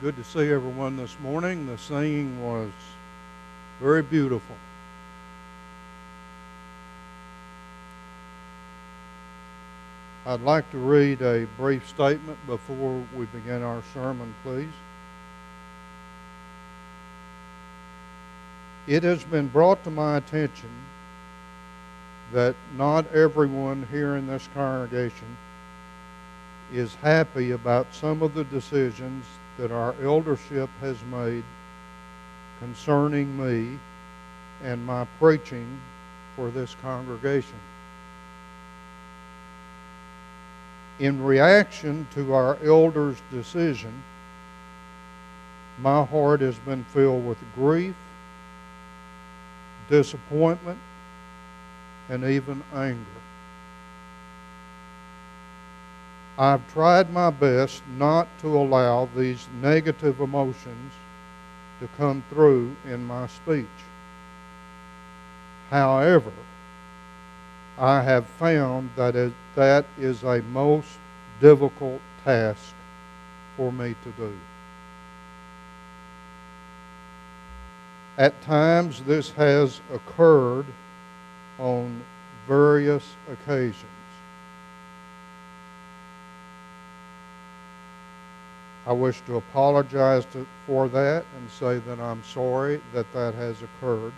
Good to see everyone this morning. The singing was very beautiful. I'd like to read a brief statement before we begin our sermon, please. It has been brought to my attention that not everyone here in this congregation is happy about some of the decisions that our eldership has made concerning me and my preaching for this congregation. In reaction to our elders' decision, my heart has been filled with grief, disappointment, and even anger. I've tried my best not to allow these negative emotions to come through in my speech. However, I have found that that is a most difficult task for me to do. At times, this has occurred on various occasions. I wish to apologize for that and say that I'm sorry that that has occurred.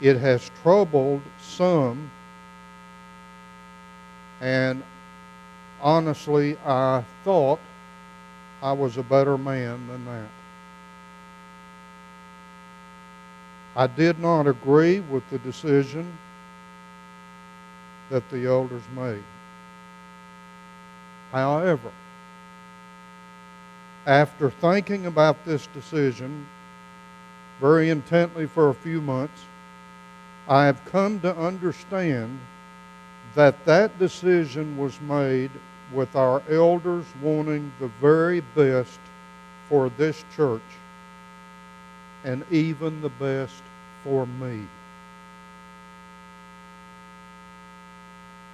It has troubled some, and honestly, I thought I was a better man than that. I did not agree with the decision that the elders made. However, after thinking about this decision very intently for a few months, I have come to understand that that decision was made with our elders wanting the very best for this church and even the best for me.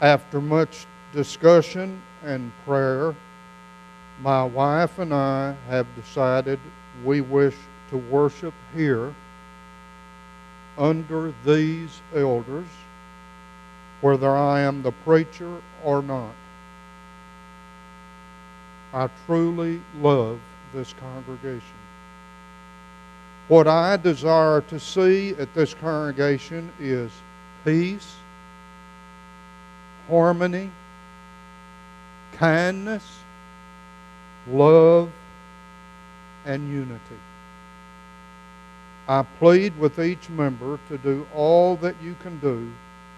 After much discussion and prayer, my wife and I have decided we wish to worship here under these elders, whether I am the preacher or not. I truly love this congregation. What I desire to see at this congregation is peace, harmony, kindness, love, and unity. I plead with each member to do all that you can do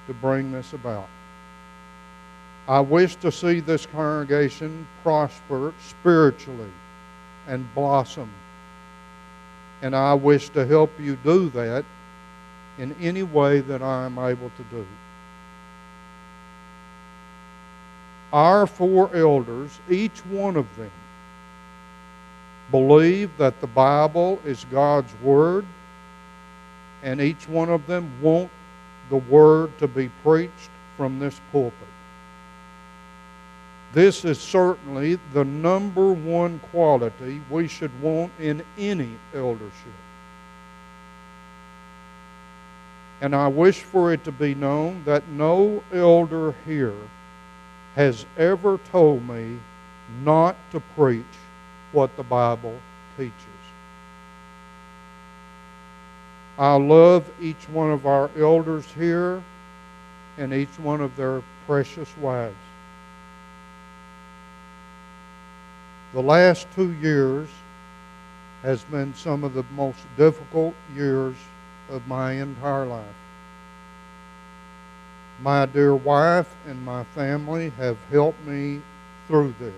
to bring this about. I wish to see this congregation prosper spiritually and blossom, and I wish to help you do that in any way that I am able to do. Our four elders, each one of them, believe that the Bible is God's Word, and each one of them want the Word to be preached from this pulpit. This is certainly the number one quality we should want in any eldership. And I wish for it to be known that no elder here has ever told me not to preach what the Bible teaches. I love each one of our elders here and each one of their precious wives. The last 2 years has been some of the most difficult years of my entire life. My dear wife and my family have helped me through this.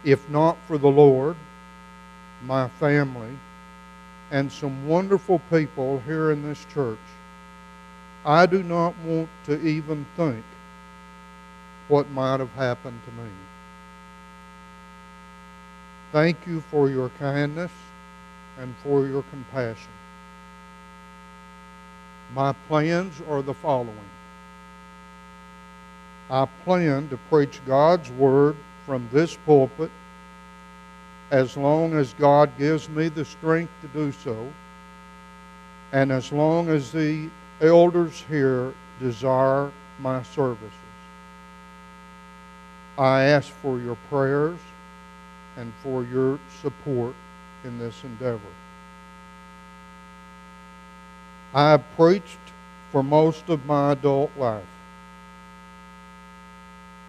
If not for the Lord, my family, and some wonderful people here in this church, I do not want to even think what might have happened to me. Thank you for your kindness and for your compassion. My plans are the following. I plan to preach God's Word from this pulpit as long as God gives me the strength to do so, and as long as the elders here desire my services. I ask for your prayers and for your support in this endeavor. I have preached for most of my adult life.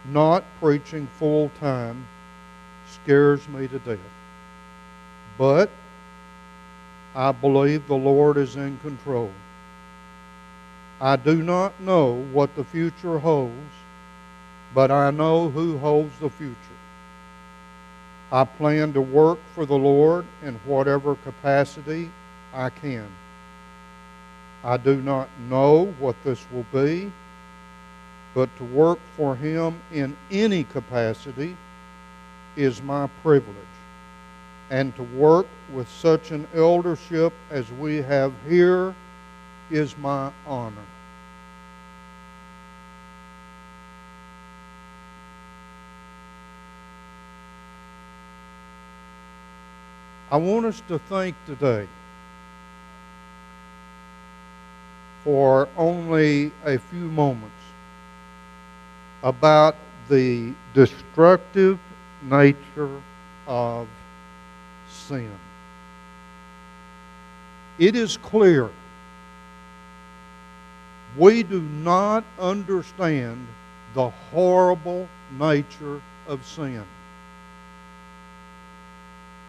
Not preaching full time scares me to death. But I believe the Lord is in control. I do not know what the future holds, but I know who holds the future. I plan to work for the Lord in whatever capacity I can. I do not know what this will be, but to work for Him in any capacity is my privilege. And to work with such an eldership as we have here is my honor. I want us to think today for only a few moments about the destructive nature of sin. It is clear we do not understand the horrible nature of sin.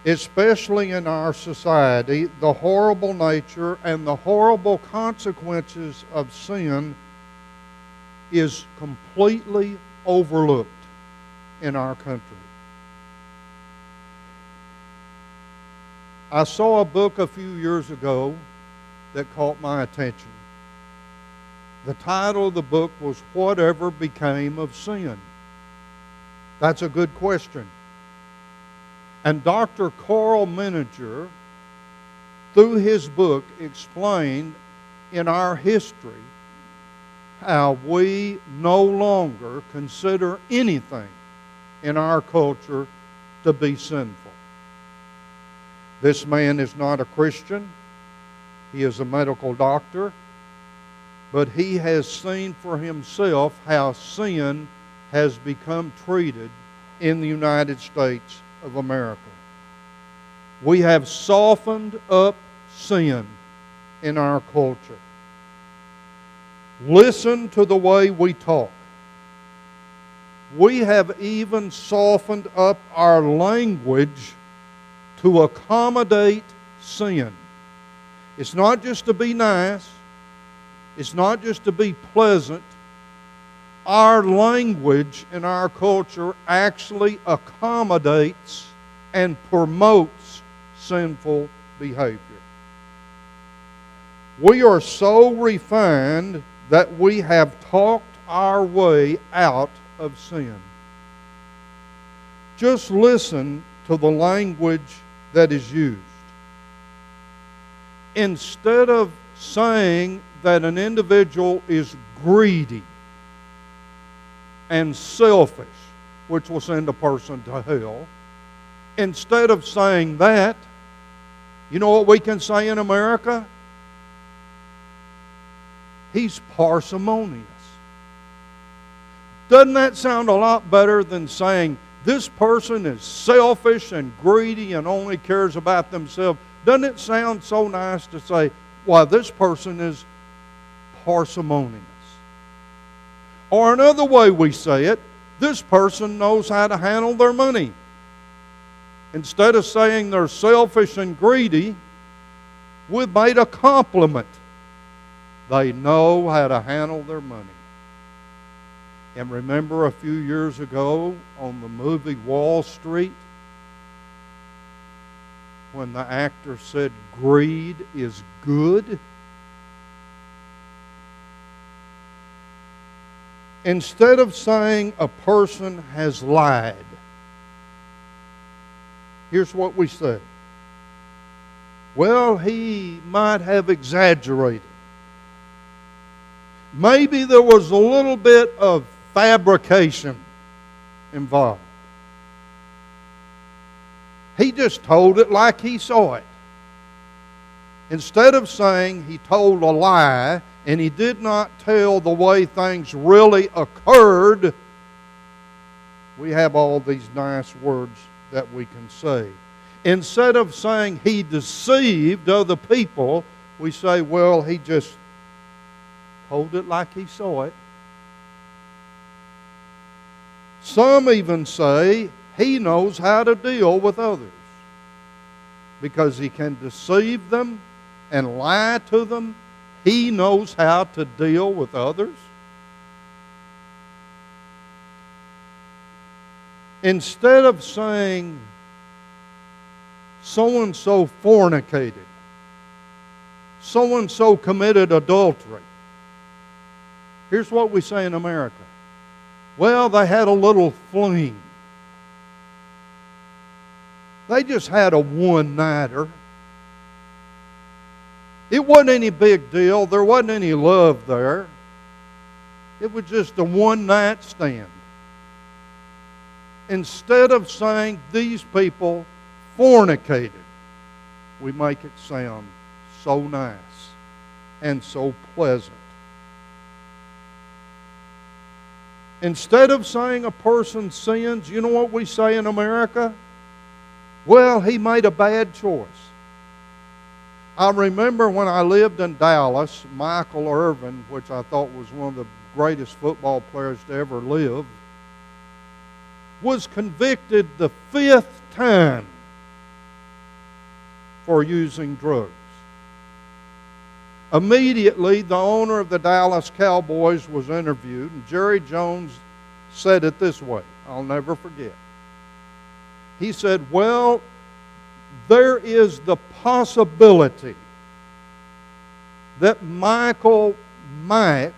Especially in our society, the horrible nature and the horrible consequences of sin is completely overlooked in our country. I saw a book a few years ago that caught my attention. The title of the book was Whatever Became of Sin? That's a good question. And Dr. Carl Menninger, through his book, explained in our history how we no longer consider anything in our culture to be sinful. This man is not a Christian. He is a medical doctor. But he has seen for himself how sin has become treated in the United States of America. We have softened up sin in our culture. Listen to the way we talk. We have even softened up our language to accommodate sin. It's not just to be nice. It's not just to be pleasant. Our language in our culture actually accommodates and promotes sinful behavior. We are so refined that we have talked our way out of sin. Just listen to the language that is used. Instead of saying that an individual is greedy and selfish, which will send a person to hell, instead of saying that, you know what we can say in America? He's parsimonious. Doesn't that sound a lot better than saying this person is selfish and greedy and only cares about themselves? Doesn't it sound so nice to say, well, this person is parsimonious? Or another way we say it, this person knows how to handle their money. Instead of saying they're selfish and greedy, we've made a compliment. They know how to handle their money. And remember a few years ago on the movie Wall Street, when the actor said greed is good? Instead of saying a person has lied, here's what we say. Well, he might have exaggerated. Maybe there was a little bit of fabrication involved. He just told it like he saw it. Instead of saying he told a lie and he did not tell the way things really occurred, we have all these nice words that we can say. Instead of saying he deceived other people, we say, well, he just told it like he saw it. Some even say he knows how to deal with others because he can deceive them and lie to them. He knows how to deal with others. Instead of saying so-and-so fornicated, so-and-so committed adultery, here's what we say in America. Well, they had a little fling. They just had a one-nighter. It wasn't any big deal. There wasn't any love there. It was just a one-night stand. Instead of saying these people fornicated, we make it sound so nice and so pleasant. Instead of saying a person sins, you know what we say in America? Well, he made a bad choice. I remember when I lived in Dallas, Michael Irvin, which I thought was one of the greatest football players to ever live, was convicted the 5th time for using drugs. Immediately, the owner of the Dallas Cowboys was interviewed, and Jerry Jones said it this way. I'll never forget. He said, well, there is the possibility that Michael might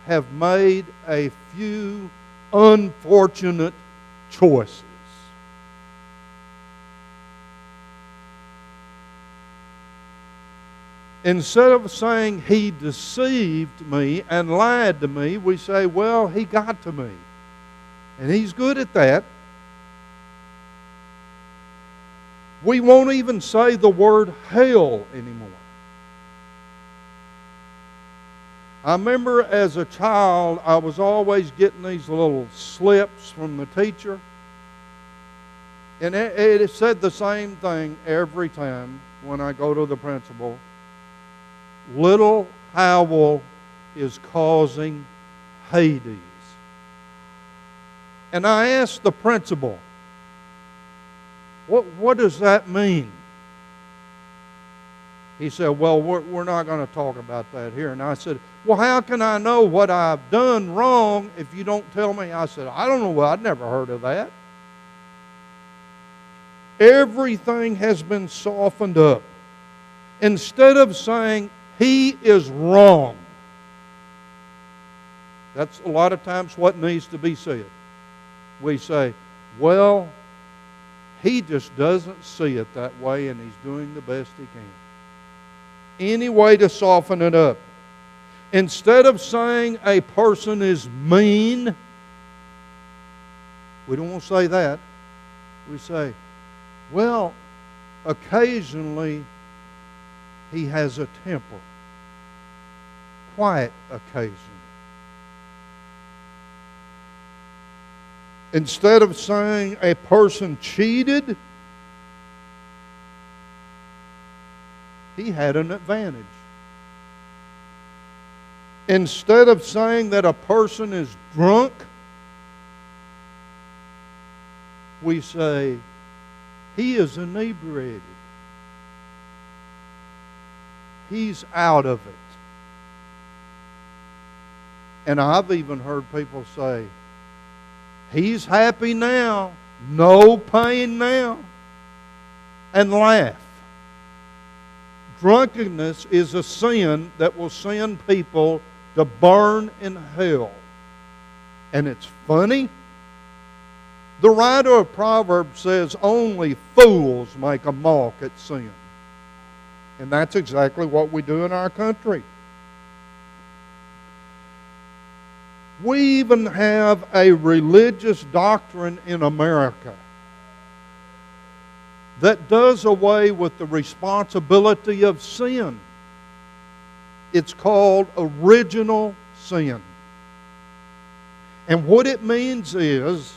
have made a few unfortunate choices. Instead of saying he deceived me and lied to me, we say, well, he got to me. And he's good at that. We won't even say the word hell anymore. I remember as a child, I was always getting these little slips from the teacher. And it said the same thing every time when I go to the principal. Little Howell is causing Hades. And I asked the principal, what does that mean? He said, well, we're not going to talk about that here. And I said, well, how can I know what I've done wrong if you don't tell me? I said, I don't know. Well, I'd never heard of that. Everything has been softened up. Instead of saying, he is wrong. That's a lot of times what needs to be said. We say, well, he just doesn't see it that way and he's doing the best he can. Any way to soften it up. Instead of saying a person is mean, we don't want to say that. We say, well, occasionally he has a temper. Quite occasionally. Instead of saying a person cheated, he had an advantage. Instead of saying that a person is drunk, we say he is inebriated. He's out of it. And I've even heard people say, he's happy now, no pain now, and laugh. Drunkenness is a sin that will send people to burn in hell. And it's funny. The writer of Proverbs says only fools make a mock at sin. And that's exactly what we do in our country. We even have a religious doctrine in America that does away with the responsibility of sin. It's called original sin. And what it means is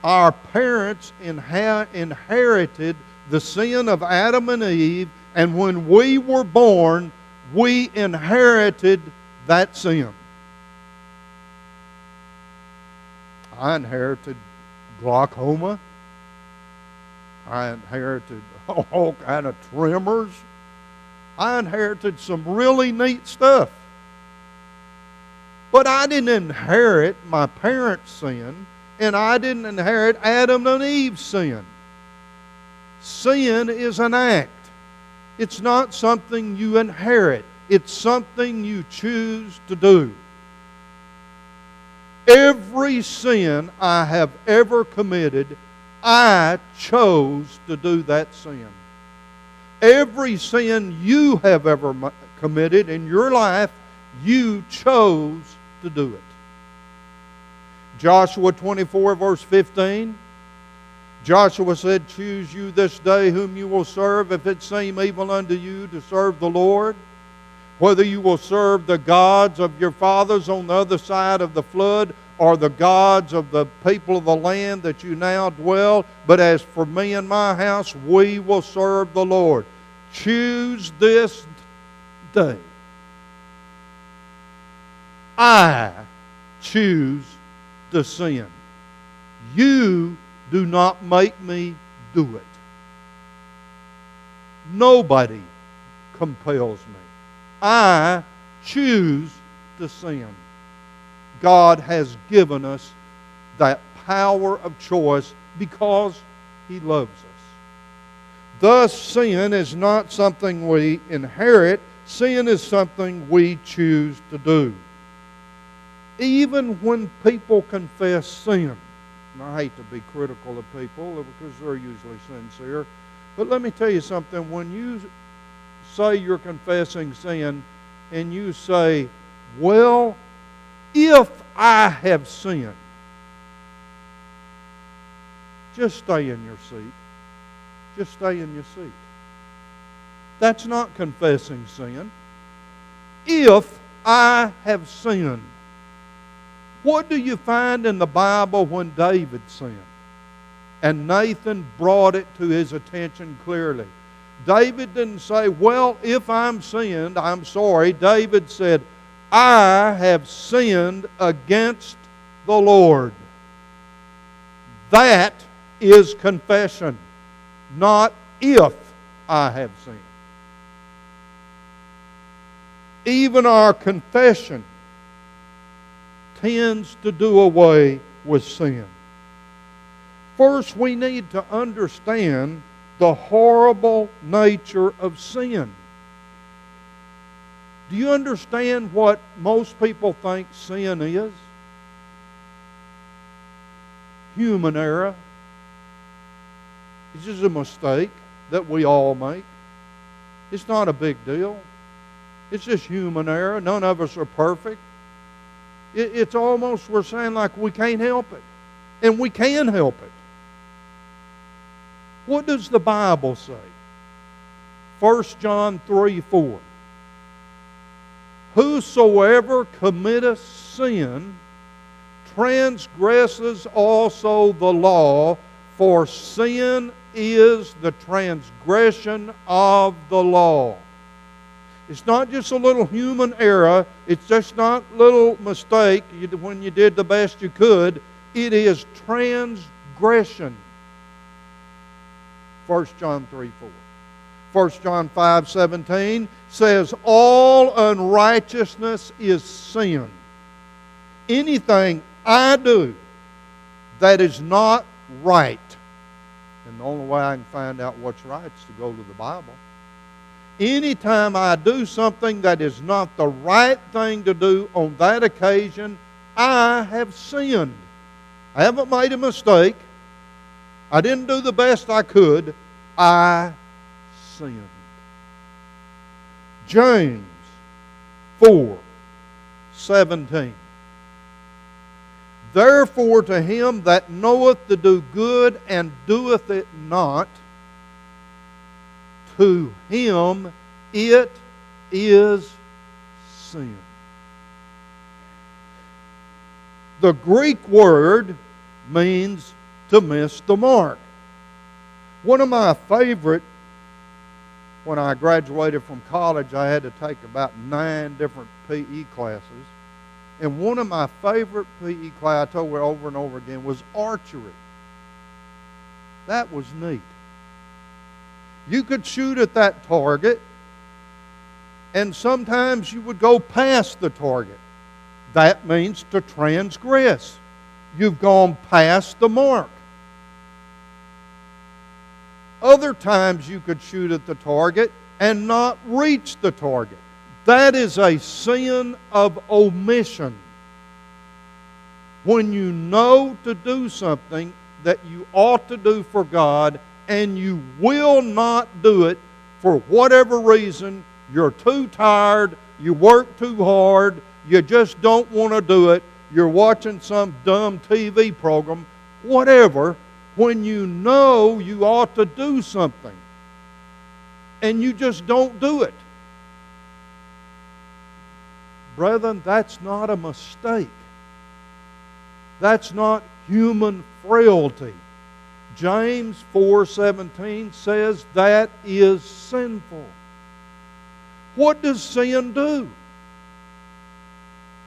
our parents inherited the sin of Adam and Eve, and when we were born, we inherited that sin. I inherited glaucoma. I inherited all kind of tremors. I inherited some really neat stuff. But I didn't inherit my parents' sin, and I didn't inherit Adam and Eve's sin. Sin is an act. It's not something you inherit. It's something you choose to do. Every sin I have ever committed, I chose to do that sin. Every sin you have ever committed in your life, you chose to do it. Joshua 24 verse 15. Joshua said, "Choose you this day whom you will serve, if it seem evil unto you to serve the Lord. Whether you will serve the gods of your fathers on the other side of the flood, or the gods of the people of the land that you now dwell. But as for me and my house, we will serve the Lord." Choose this day. I choose to sin. You do not make me do it. Nobody compels me. I choose to sin. God has given us that power of choice because He loves us. Thus, sin is not something we inherit. Sin is something we choose to do. Even when people confess sin, and I hate to be critical of people because they're usually sincere, but let me tell you something. When you say you're confessing sin and you say, "Well, if I have sinned," just stay in your seat. Just stay in your seat. That's not confessing sin. If I have sinned. What do you find in the Bible when David sinned? And Nathan brought it to his attention clearly. David didn't say, "Well, if I'm sinned, I'm sorry." David said, "I have sinned against the Lord." That is confession, not "if I have sinned." Even our confession tends to do away with sin. First, we need to understand the horrible nature of sin. Do you understand what most people think sin is? Human error. It's just a mistake that we all make. It's not a big deal. It's just human error. None of us are perfect. It's almost, we're saying like we can't help it. And we can help it. What does the Bible say? 1 John 3:4. "Whosoever committeth sin transgresses also the law, for sin is the transgression of the law." It's not just a little human error. It's just not a little mistake when you did the best you could. It is transgression. 1 John 3:4. 1 John 5:17 says, "All unrighteousness is sin." Anything I do that is not right. And the only way I can find out what's right is to go to the Bible. Anytime I do something that is not the right thing to do on that occasion, I have sinned. I haven't made a mistake. I didn't do the best I could. I sinned. James 4:17. Therefore to him that knoweth to do good and doeth it not, to him it is sin. The Greek word means to miss the mark. One of my favorite, when I graduated from college, I had to take about 9 different PE classes. And one of my favorite PE classes, I told you over and over again, was archery. That was neat. You could shoot at that target, and sometimes you would go past the target. That means to transgress. You've gone past the mark. Other times you could shoot at the target and not reach the target. That is a sin of omission. When you know to do something that you ought to do for God and you will not do it for whatever reason, you're too tired, you work too hard, you just don't want to do it, you're watching some dumb TV program, whatever, when you know you ought to do something and you just don't do it. Brethren, that's not a mistake. That's not human frailty. James 4:17 says that is sinful. What does sin do?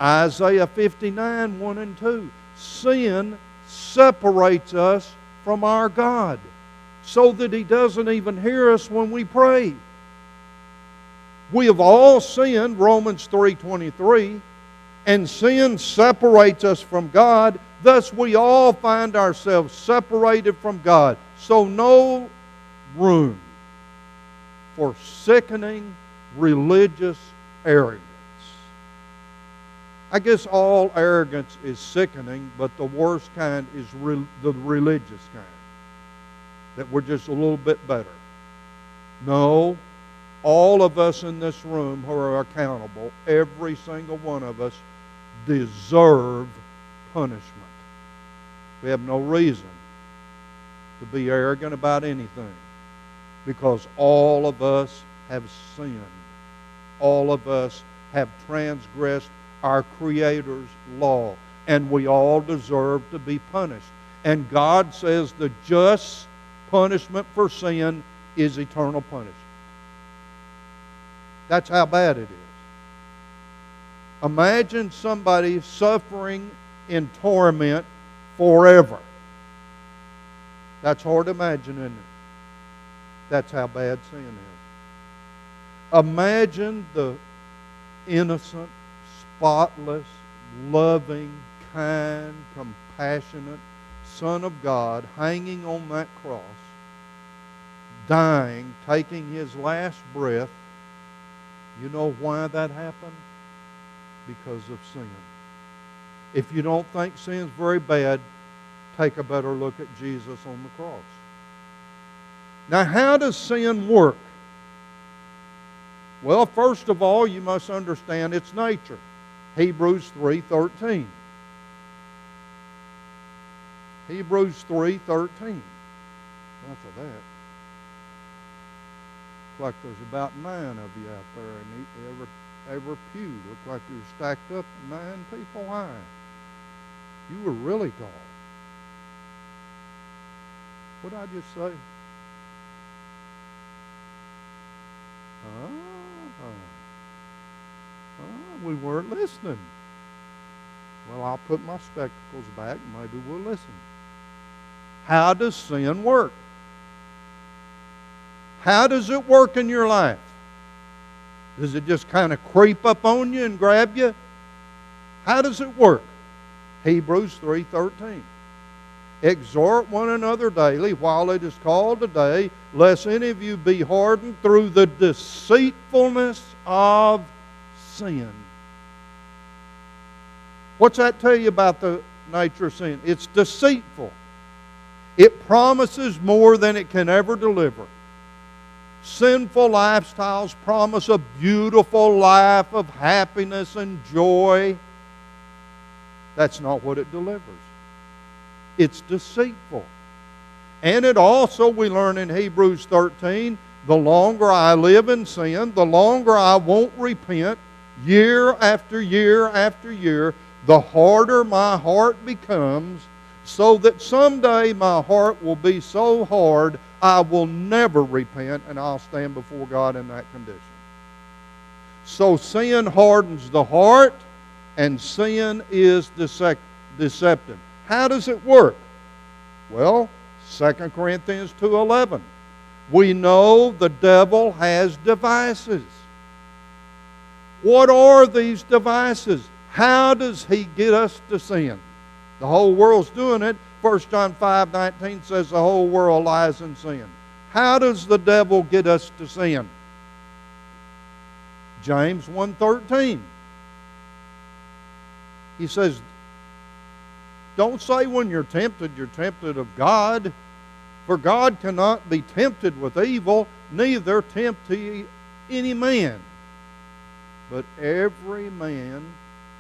Isaiah 59, 1 and 2. Sin separates us from our God so that He doesn't even hear us when we pray. We have all sinned, Romans 3:23, and sin separates us from God. Thus we all find ourselves separated from God. So no room for sickening religious arrogance. I guess all arrogance is sickening, but the worst kind is the religious kind. That we're just a little bit better. No, all of us in this room who are accountable, every single one of us, deserve punishment. We have no reason to be arrogant about anything because all of us have sinned. All of us have transgressed our Creator's law, and we all deserve to be punished. And God says the just punishment for sin is eternal punishment. That's how bad it is. Imagine somebody suffering in torment forever. That's hard to imagine, isn't it? That's how bad sin is. Imagine the innocent, spotless, loving, kind, compassionate Son of God hanging on that cross, dying, taking His last breath. You know why that happened? Because of sin. If you don't think sin's very bad, take a better look at Jesus on the cross. Now, how does sin work? Well, first of all, you must understand its nature. Hebrews 3:13. Hebrews 3:13. Enough of that. Looks like there's about 9 of you out there in every pew. Looks like you're stacked up 9 people high. You were really tall. What did I just say? We weren't listening. Well, I'll put my spectacles back and maybe we'll listen. How does sin work? How does it work in your life? Does it just kind of creep up on you and grab you? How does it work? Hebrews 3:13. Exhort one another daily while it is called today, lest any of you be hardened through the deceitfulness of sin. What's that tell you about the nature of sin? It's deceitful. It promises more than it can ever deliver. Sinful lifestyles promise a beautiful life of happiness and joy. That's not what it delivers. It's deceitful. And it also, we learn in Hebrews 13, the longer I live in sin, the longer I won't repent, year after year after year, the harder my heart becomes, so that someday my heart will be so hard I will never repent, and I'll stand before God in that condition. So sin hardens the heart, and sin is deceptive. How does it work? Well, 2 Corinthians 2:11. We know the devil has devices. What are these devices? How does he get us to sin? The whole world's doing it. 1 John 5:19 says the whole world lies in sin. How does the devil get us to sin? James 1:13. He says, don't say when you're tempted of God. For God cannot be tempted with evil, neither tempt he any man. But every man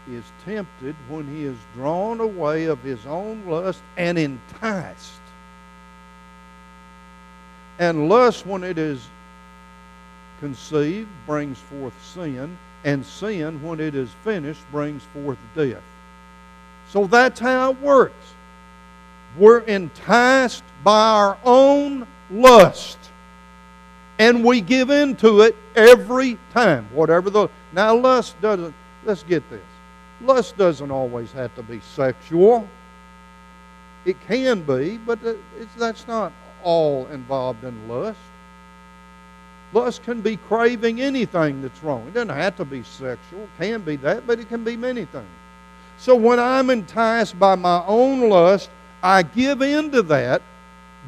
is tempted when he is drawn away of his own lust and enticed. And lust, when it is conceived, brings forth sin, and sin, when it is finished, brings forth death. So that's how it works. We're enticed by our own lust, and we give in to it every time. Now lust doesn't, let's get this. Lust doesn't always have to be sexual. It can be, but that's not all involved in lust. Lust can be craving anything that's wrong. It doesn't have to be sexual. It can be that, but it can be many things. So when I'm enticed by my own lust, I give in to that,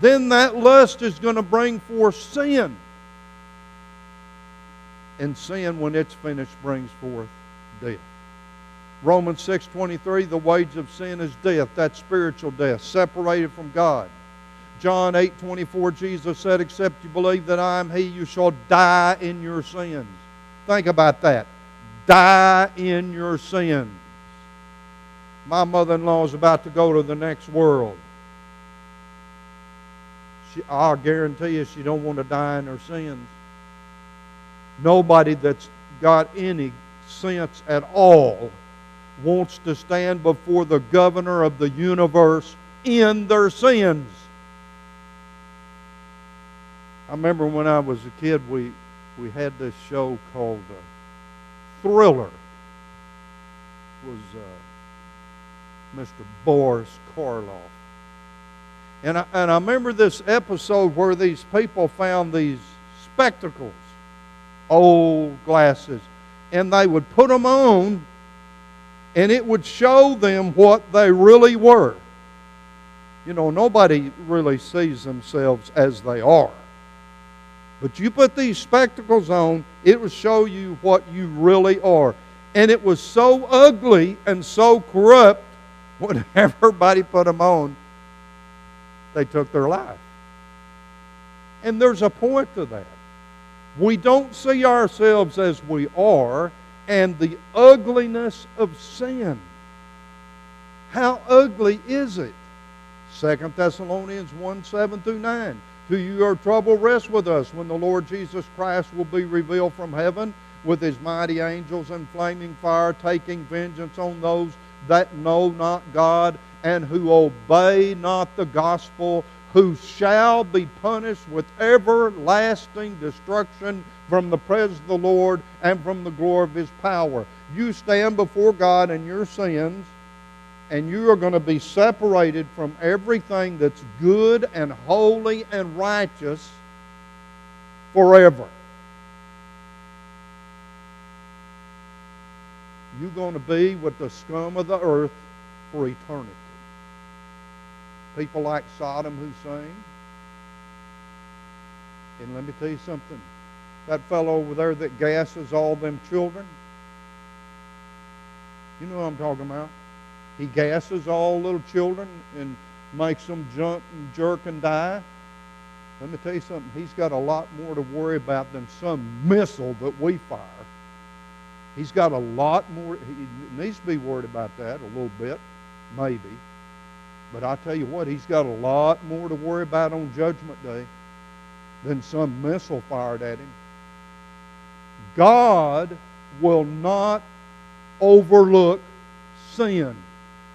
then that lust is going to bring forth sin. And sin, when it's finished, brings forth death. Romans 6:23, the wage of sin is death. That's spiritual death, separated from God. John 8:24, Jesus said, except you believe that I am He, you shall die in your sins. Think about that. Die in your sins. My mother-in-law is about to go to the next world. I'll guarantee you she don't want to die in her sins. Nobody that's got any sense at all wants to stand before the governor of the universe in their sins. I remember when I was a kid, we had this show called Thriller. It was Mr. Boris Karloff. And I remember this episode where these people found these spectacles, old glasses, and they would put them on, and it would show them what they really were. You know, nobody really sees themselves as they are. But you put these spectacles on, it will show you what you really are. And it was so ugly and so corrupt, when everybody put them on, they took their life. And there's a point to that. We don't see ourselves as we are, and the ugliness of sin. How ugly is it? 2 Thessalonians 1:7-9. To your trouble rest with us when the Lord Jesus Christ will be revealed from heaven with His mighty angels in flaming fire, taking vengeance on those that know not God and who obey not the gospel, who shall be punished with everlasting destruction from the presence of the Lord and from the glory of His power. You stand before God in your sins, and you are going to be separated from everything that's good and holy and righteous forever. You're going to be with the scum of the earth for eternity. People like Saddam Hussein. And let me tell you something. That fellow over there that gasses all them children. You know what I'm talking about. He gasses all little children and makes them jump and jerk and die. Let me tell you something. He's got a lot more to worry about than some missile that we fire. He's got a lot more. He needs to be worried about that a little bit. maybe. But I tell you what, he's got a lot more to worry about on Judgment Day than some missile fired at him. God will not overlook sin.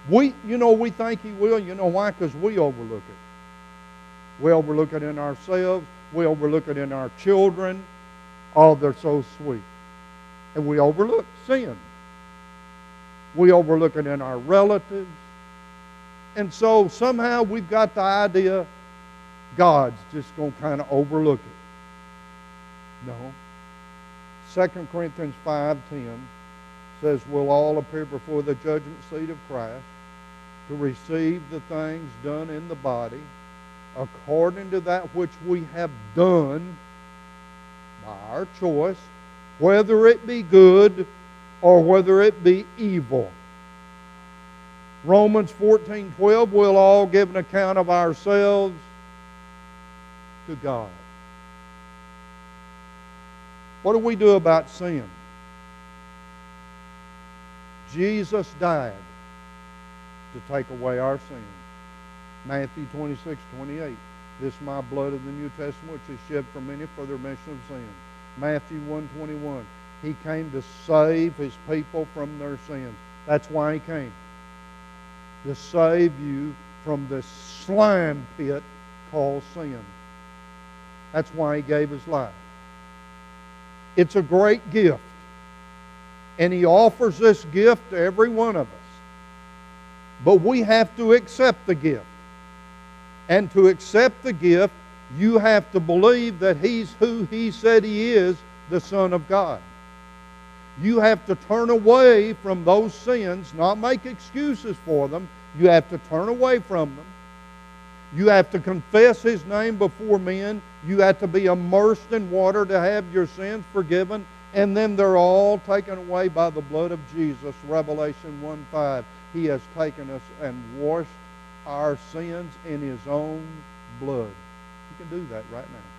We think he will. You know why? Because we overlook it. We overlook it in ourselves. We overlook it in our children. Oh, they're so sweet. And we overlook sin. We overlook it in our relatives. And so somehow we've got the idea God's just going to kind of overlook it. No. 2 Corinthians 5:10 says, we'll all appear before the judgment seat of Christ to receive the things done in the body according to that which we have done by our choice, whether it be good or whether it be evil. Romans 14:12, we'll all give an account of ourselves to God. What do we do about sin? Jesus died to take away our sins. Matthew 26:28. This is my blood of the New Testament, which is shed for many for the remission of sins. Matthew 1:21. He came to save his people from their sins. That's why he came. To save you from this slime pit called sin. That's why he gave his life. It's a great gift. And he offers this gift to every one of us. But we have to accept the gift. And to accept the gift, you have to believe that he's who he said he is, the Son of God. You have to turn away from those sins, not make excuses for them. You have to turn away from them. You have to confess his name before men. You have to be immersed in water to have your sins forgiven. And then they're all taken away by the blood of Jesus. Revelation 1:5. He has taken us and washed our sins in his own blood. You can do that right now.